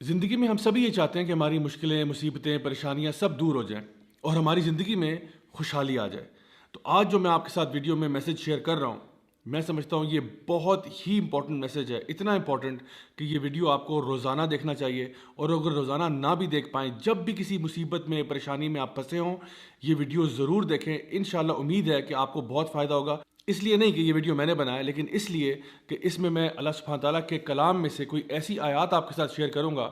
زندگی میں ہم سبھی یہ چاہتے ہیں کہ ہماری مشکلیں، مصیبتیں، پریشانیاں سب دور ہو جائیں اور ہماری زندگی میں خوشحالی آ جائے۔ تو آج جو میں آپ کے ساتھ ویڈیو میں میسج شیئر کر رہا ہوں، میں سمجھتا ہوں یہ بہت ہی امپورٹنٹ میسج ہے، اتنا امپورٹنٹ کہ یہ ویڈیو آپ کو روزانہ دیکھنا چاہیے، اور اگر روزانہ نہ بھی دیکھ پائیں، جب بھی کسی مصیبت میں، پریشانی میں آپ پھنسے ہوں، یہ ویڈیو ضرور دیکھیں۔ انشاءاللہ امید ہے کہ آپ کو بہت فائدہ ہوگا۔ اس لیے نہیں کہ یہ ویڈیو میں نے بنایا، لیکن اس لیے کہ اس میں اللہ سبحانہ تعالیٰ کے کلام میں سے کوئی ایسی آیات آپ کے ساتھ شیئر کروں گا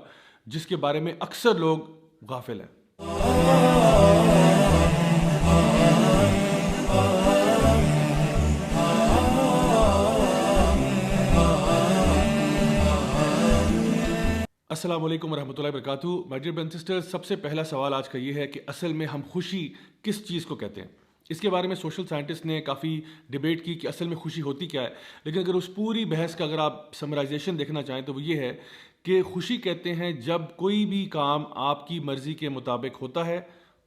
جس کے بارے میں اکثر لوگ غافل ہیں۔ السلام علیکم ورحمۃ اللہ وبرکاتہ۔ My dear brothers and sisters, سب سے پہلا سوال آج کا یہ ہے کہ اصل میں ہم خوشی کس چیز کو کہتے ہیں؟ اس کے بارے میں سوشل سائنٹسٹ نے کافی ڈیبیٹ کی کہ اصل میں خوشی ہوتی کیا ہے، لیکن اگر اس پوری بحث کا اگر آپ سمرائزیشن دیکھنا چاہیں تو وہ یہ ہے کہ خوشی کہتے ہیں جب کوئی بھی کام آپ کی مرضی کے مطابق ہوتا ہے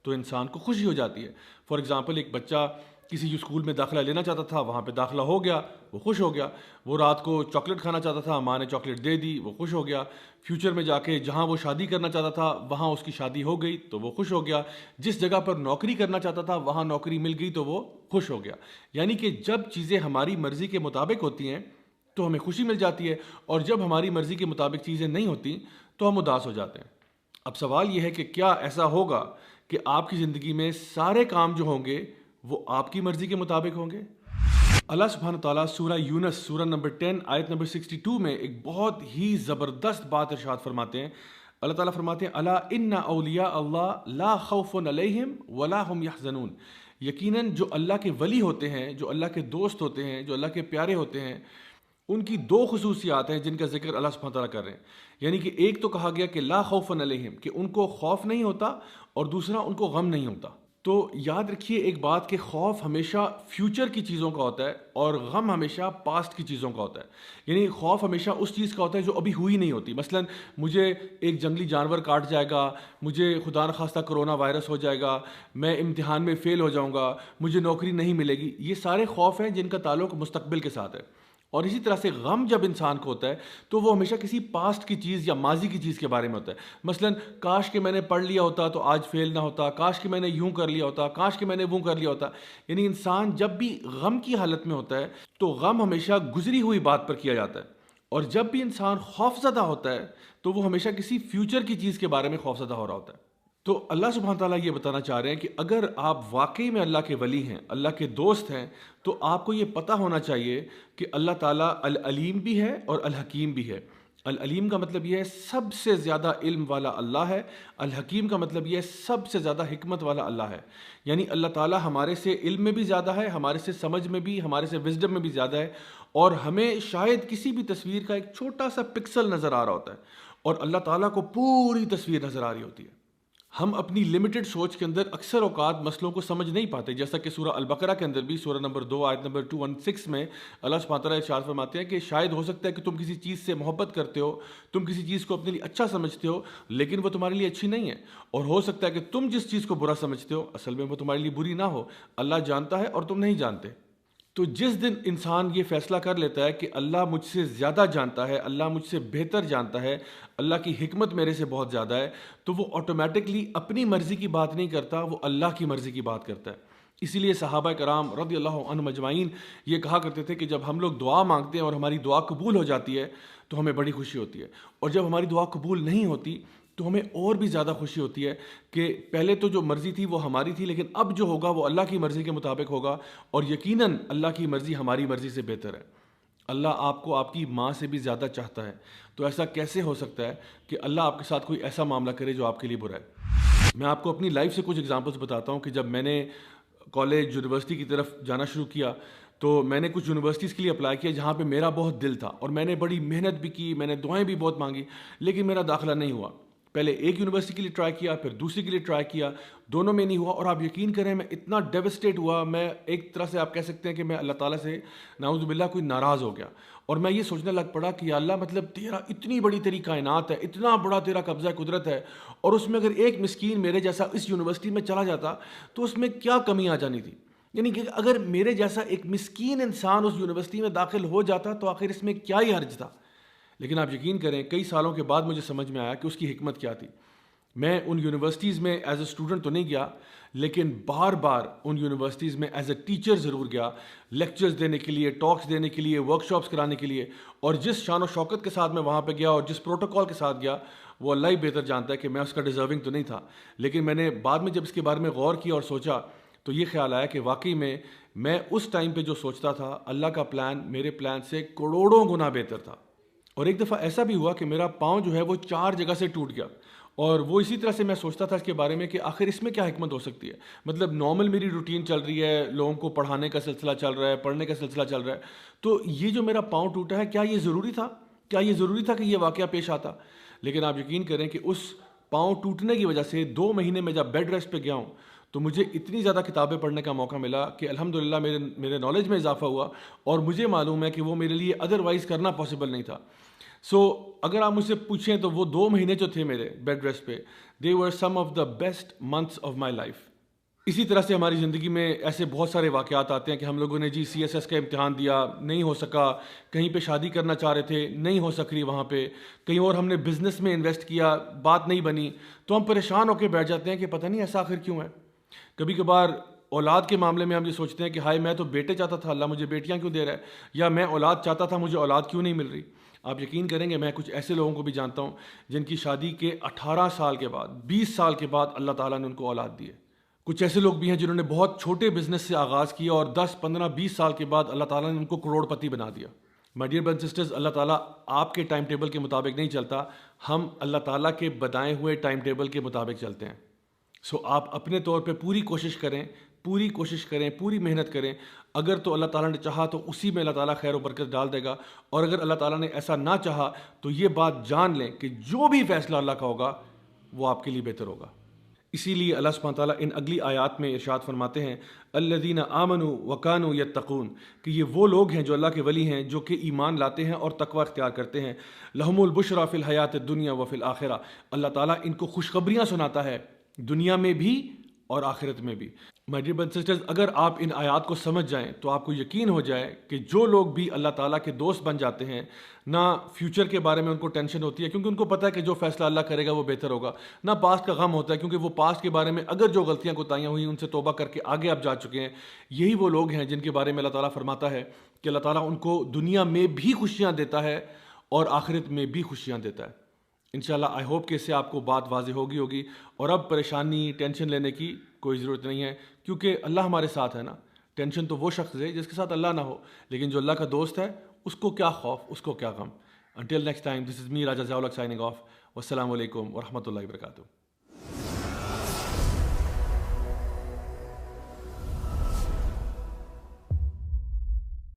تو انسان کو خوشی ہو جاتی ہے۔ فار ایگزامپل، ایک بچہ کسی اسکول میں داخلہ لینا چاہتا تھا، وہاں پہ داخلہ ہو گیا، وہ خوش ہو گیا۔ وہ رات کو چاکلیٹ کھانا چاہتا تھا، ماں نے چاکلیٹ دے دی، وہ خوش ہو گیا۔ فیوچر میں جا کے جہاں وہ شادی کرنا چاہتا تھا وہاں اس کی شادی ہو گئی تو وہ خوش ہو گیا۔ جس جگہ پر نوکری کرنا چاہتا تھا وہاں نوکری مل گئی تو وہ خوش ہو گیا۔ یعنی کہ جب چیزیں ہماری مرضی کے مطابق ہوتی ہیں تو ہمیں خوشی مل جاتی ہے، اور جب ہماری مرضی کے مطابق چیزیں نہیں ہوتی تو ہم اداس ہو جاتے ہیں۔ اب سوال یہ ہے کہ کیا ایسا ہوگا کہ آپ کی زندگی میں سارے کام جو ہوں گے وہ آپ کی مرضی کے مطابق ہوں گے؟ اللہ سبحانہ تعالیٰ سورہ یونس سورہ نمبر 10 آیت نمبر 62 میں ایک بہت ہی زبردست بات ارشاد فرماتے ہیں۔ اللہ تعالیٰ فرماتے ہیں الا ان اولیاء اللہ لا خوف علیہم ولا هم یحزنون۔ یقیناً جو اللہ کے ولی ہوتے ہیں، جو اللہ کے دوست ہوتے ہیں، جو اللہ کے پیارے ہوتے ہیں، ان کی دو خصوصیات ہیں جن کا ذکر اللہ سبحانہ تعالیٰ کر رہے ہیں۔ یعنی کہ ایک تو کہا گیا کہ لا خوف علیہم، کہ ان کو خوف نہیں ہوتا، اور دوسرا ان کو غم نہیں ہوتا۔ تو یاد رکھیے ایک بات کہ خوف ہمیشہ فیوچر کی چیزوں کا ہوتا ہے اور غم ہمیشہ پاسٹ کی چیزوں کا ہوتا ہے۔ یعنی خوف ہمیشہ اس چیز کا ہوتا ہے جو ابھی ہوئی نہیں ہوتی۔ مثلا مجھے ایک جنگلی جانور کاٹ جائے گا، مجھے خدا نخواستہ کرونا وائرس ہو جائے گا، میں امتحان میں فیل ہو جاؤں گا، مجھے نوکری نہیں ملے گی۔ یہ سارے خوف ہیں جن کا تعلق مستقبل کے ساتھ ہے۔ اور اسی طرح سے غم جب انسان کو ہوتا ہے تو وہ ہمیشہ کسی پاسٹ کی چیز یا ماضی کی چیز کے بارے میں ہوتا ہے۔ مثلا کاش کہ میں نے پڑھ لیا ہوتا تو آج فیل نہ ہوتا، کاش کہ میں نے یوں کر لیا ہوتا، کاش کہ میں نے وہ کر لیا ہوتا۔ یعنی انسان جب بھی غم کی حالت میں ہوتا ہے تو غم ہمیشہ گزری ہوئی بات پر کیا جاتا ہے، اور جب بھی انسان خوف زدہ ہوتا ہے تو وہ ہمیشہ کسی فیوچر کی چیز کے بارے میں خوف زدہ ہو رہا ہوتا ہے۔ تو اللہ سبحانہ تعالیٰ یہ بتانا چاہ رہے ہیں کہ اگر آپ واقعی میں اللہ کے ولی ہیں، اللہ کے دوست ہیں، تو آپ کو یہ پتہ ہونا چاہیے کہ اللہ تعالیٰ العلیم بھی ہے اور الحکیم بھی ہے۔ العلیم کا مطلب یہ ہے سب سے زیادہ علم والا اللہ ہے، الحکیم کا مطلب یہ ہے سب سے زیادہ حکمت والا اللہ ہے۔ یعنی اللہ تعالیٰ ہمارے سے علم میں بھی زیادہ ہے، ہمارے سے سمجھ میں بھی، ہمارے سے وزڈم میں بھی زیادہ ہے، اور ہمیں شاید کسی بھی تصویر کا ایک چھوٹا سا پکسل نظر آ رہا ہوتا ہے، اور اللہ تعالیٰ کو پوری تصویر نظر آ رہی ہوتی ہے۔ ہم اپنی لمیٹڈ سوچ کے اندر اکثر اوقات مسئلوں کو سمجھ نہیں پاتے، جیسا کہ سورہ البقرہ کے اندر بھی سورہ نمبر 2 آیت نمبر 216 میں اللہ سبحانہ تعالیٰ ارشاد فرماتے ہیں کہ شاید ہو سکتا ہے کہ تم کسی چیز سے محبت کرتے ہو، تم کسی چیز کو اپنے لیے اچھا سمجھتے ہو، لیکن وہ تمہارے لیے اچھی نہیں ہے، اور ہو سکتا ہے کہ تم جس چیز کو برا سمجھتے ہو اصل میں وہ تمہارے لیے بری نہ ہو۔ اللہ جانتا ہے اور تم نہیں جانتے۔ تو جس دن انسان یہ فیصلہ کر لیتا ہے کہ اللہ مجھ سے زیادہ جانتا ہے، اللہ مجھ سے بہتر جانتا ہے، اللہ کی حکمت میرے سے بہت زیادہ ہے، تو وہ آٹومیٹکلی اپنی مرضی کی بات نہیں کرتا، وہ اللہ کی مرضی کی بات کرتا ہے۔ اسی لیے صحابہ کرام رضی اللہ عنہم اجمعین یہ کہا کرتے تھے کہ جب ہم لوگ دعا مانگتے ہیں اور ہماری دعا قبول ہو جاتی ہے تو ہمیں بڑی خوشی ہوتی ہے، اور جب ہماری دعا قبول نہیں ہوتی تو ہمیں اور بھی زیادہ خوشی ہوتی ہے کہ پہلے تو جو مرضی تھی وہ ہماری تھی، لیکن اب جو ہوگا وہ اللہ کی مرضی کے مطابق ہوگا، اور یقیناً اللہ کی مرضی ہماری مرضی سے بہتر ہے۔ اللہ آپ کو آپ کی ماں سے بھی زیادہ چاہتا ہے، تو ایسا کیسے ہو سکتا ہے کہ اللہ آپ کے ساتھ کوئی ایسا معاملہ کرے جو آپ کے لیے برا ہے؟ میں آپ کو اپنی لائف سے کچھ ایگزامپلس بتاتا ہوں کہ جب میں نے کالج یونیورسٹی کی طرف جانا شروع کیا تو میں نے کچھ یونیورسٹیز کے لیے اپلائی کیا جہاں پہ میرا بہت دل تھا، اور میں نے بڑی محنت بھی کی، میں نے دعائیں بھی بہت مانگی، لیکن میرا داخلہ نہیں ہوا۔ پہلے ایک یونیورسٹی کے لیے ٹرائی کیا، پھر دوسری کے لیے ٹرائی کیا، دونوں میں نہیں ہوا، اور آپ یقین کریں میں اتنا ڈیوسٹیٹ ہوا، میں ایک طرح سے آپ کہہ سکتے ہیں کہ میں اللہ تعالیٰ سے نعوذ باللہ کوئی ناراض ہو گیا، اور میں یہ سوچنے لگ پڑا کہ یا اللہ مطلب تیرا اتنی بڑی تیری کائنات ہے، اتنا بڑا تیرا قبضہ قدرت ہے، اور اس میں اگر ایک مسکین میرے جیسا اس یونیورسٹی میں چلا جاتا تو اس میں کیا کمی آ جانی تھی؟ یعنی کہ اگر میرے جیسا ایک مسکین انسان اس یونیورسٹی میں داخل ہو جاتا تو آخر اس میں کیا ہی حرج تھا؟ لیکن آپ یقین کریں کئی سالوں کے بعد مجھے سمجھ میں آیا کہ اس کی حکمت کیا تھی. میں ان یونیورسٹیز میں ایز اے اسٹوڈنٹ تو نہیں گیا, لیکن بار بار ان یونیورسٹیز میں ایز اے ٹیچر ضرور گیا, لیکچرز دینے کے لیے, ٹاکس دینے کے لیے, ورک شاپس کرانے کے لیے. اور جس شان و شوکت کے ساتھ میں وہاں پہ گیا اور جس پروٹوکول کے ساتھ گیا, وہ اللہ ہی بہتر جانتا ہے کہ میں اس کا ڈیزرونگ تو نہیں تھا. لیکن میں نے بعد میں جب اس کے بارے میں غور کیا اور سوچا تو یہ خیال آیا کہ واقعی میں اس ٹائم پہ جو سوچتا تھا, اللہ کا پلان میرے پلان سے کروڑوں گنا بہتر تھا. اور ایک دفعہ ایسا بھی ہوا کہ میرا پاؤں جو ہے وہ 4 جگہ سے ٹوٹ گیا, اور وہ اسی طرح سے میں سوچتا تھا اس کے بارے میں کہ آخر اس میں کیا حکمت ہو سکتی ہے. مطلب نارمل میری روٹین چل رہی ہے, لوگوں کو پڑھانے کا سلسلہ چل رہا ہے, پڑھنے کا سلسلہ چل رہا ہے, تو یہ جو میرا پاؤں ٹوٹا ہے, کیا یہ ضروری تھا؟ کیا یہ ضروری تھا کہ یہ واقعہ پیش آتا؟ لیکن آپ یقین کریں کہ اس پاؤں ٹوٹنے کی وجہ سے 2 مہینے میں جب بیڈ ریسٹ پہ گیا ہوں تو مجھے اتنی زیادہ کتابیں پڑھنے کا موقع ملا کہ الحمدللہ میرے نالج میں اضافہ ہوا, اور مجھے معلوم ہے کہ وہ میرے لیے ادروائز کرنا پاسبل نہیں تھا. سو اگر آپ مجھ سے پوچھیں تو وہ 2 مہینے جو تھے میرے بیڈ ریسٹ پہ, they were some of the best months of my life. اسی طرح سے ہماری زندگی میں ایسے بہت سارے واقعات آتے ہیں کہ ہم لوگوں نے جی CSS کا امتحان دیا, نہیں ہو سکا, کہیں پہ شادی کرنا چاہ رہے تھے, نہیں ہو سک رہی وہاں پہ, کہیں اور ہم نے بزنس میں انویسٹ کیا, بات نہیں بنی, تو ہم پریشان ہو کے بیٹھ جاتے ہیں کہ پتہ نہیں ایسا آخر کیوں ہے. کبھی کبھار اولاد کے معاملے میں ہم یہ سوچتے ہیں کہ ہائے میں تو بیٹے چاہتا تھا, اللہ مجھے بیٹیاں کیوں دے رہا ہے, یا میں اولاد چاہتا تھا, مجھے اولاد کیوں نہیں مل رہی. آپ یقین کریں گے میں کچھ ایسے لوگوں کو بھی جانتا ہوں جن کی شادی کے 18 سال کے بعد, 20 سال کے بعد اللہ تعالیٰ نے ان کو اولاد دی ہے. کچھ ایسے لوگ بھی ہیں جنہوں نے بہت چھوٹے بزنس سے آغاز کیا اور 10, 15, 20 سال کے بعد اللہ تعالیٰ نے ان کو کروڑ پتی بنا دیا. My dear brothers and sisters, اللہ تعالیٰ آپ کے ٹائم ٹیبل کے مطابق نہیں چلتا, ہم اللہ تعالیٰ کے بتائے ہوئے ٹائم ٹیبل کے مطابق چلتے ہیں. سو آپ اپنے طور پہ پوری کوشش کریں, پوری محنت کریں. اگر تو اللہ تعالیٰ نے چاہا تو اسی میں اللہ تعالیٰ خیر و برکت ڈال دے گا, اور اگر اللہ تعالیٰ نے ایسا نہ چاہا تو یہ بات جان لیں کہ جو بھی فیصلہ اللہ کا ہوگا وہ آپ کے لیے بہتر ہوگا. اسی لیے اللہ سبحانہ تعالیٰ ان اگلی آیات میں ارشاد فرماتے ہیں الذین آمنوا وکانوا یتقون, کہ یہ وہ لوگ ہیں جو اللہ کے ولی ہیں, جو کہ ایمان لاتے ہیں اور تقوی اختیار کرتے ہیں. لہم البشریٰ فی الحیات الدنیا وفی الآخرہ, اللہ تعالیٰ ان کو خوشخبریاں سناتا ہے دنیا میں بھی اور آخرت میں بھی. مائی ڈیئر برادرز سسٹرز, اگر آپ ان آیات کو سمجھ جائیں تو آپ کو یقین ہو جائے کہ جو لوگ بھی اللہ تعالیٰ کے دوست بن جاتے ہیں, نہ فیوچر کے بارے میں ان کو ٹینشن ہوتی ہے کیونکہ ان کو پتہ ہے کہ جو فیصلہ اللہ کرے گا وہ بہتر ہوگا, نہ پاسٹ کا غم ہوتا ہے کیونکہ وہ پاسٹ کے بارے میں اگر جو غلطیاں کوتاہیاں ہوئی ان سے توبہ کر کے آگے آپ جا چکے ہیں. یہی وہ لوگ ہیں جن کے بارے میں اللہ تعالیٰ فرماتا ہے کہ اللہ تعالیٰ ان کو دنیا میں بھی خوشیاں دیتا ہے اور آخرت میں بھی خوشیاں دیتا ہے. انشاءاللہ آئی ہوپ کہ اس سے آپ کو بات واضح ہوگی, اور اب پریشانی ٹینشن لینے کی کوئی ضرورت نہیں ہے کیونکہ اللہ ہمارے ساتھ ہے نا. ٹینشن تو وہ شخص ہے جس کے ساتھ اللہ نہ ہو, لیکن جو اللہ کا دوست ہے اس کو کیا خوف, اس کو کیا غم. Until next time, this is me, Raja Ziaul Haq, signing off. Wassalamu alaikum wa rahmatullahi wa barakatuh.